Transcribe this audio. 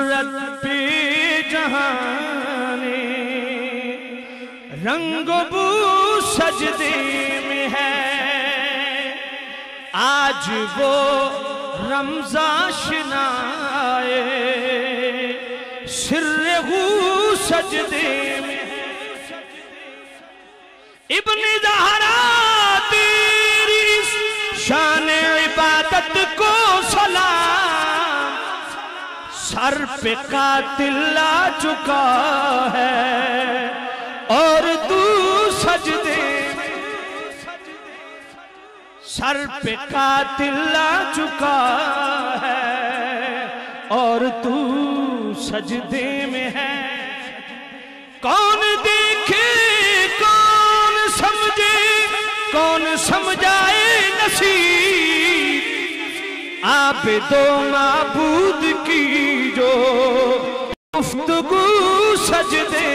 رب جہانے رنگ و بو سجدے میں ہے، آج وہ رمضان شنائے سر ہو سجدے میں ہے۔ ابن زہرا تیری شان عبادت کو سلام، سر پہ قاتل آ چکا ہے اور تو سجدے میں، سر پہ قاتل آ چکا ہے اور تو سجدے میں ہے۔ کون دیکھے کون سمجھے کون سمجھائے نصیب، عابد و معبود کی جو گفتگو سجدے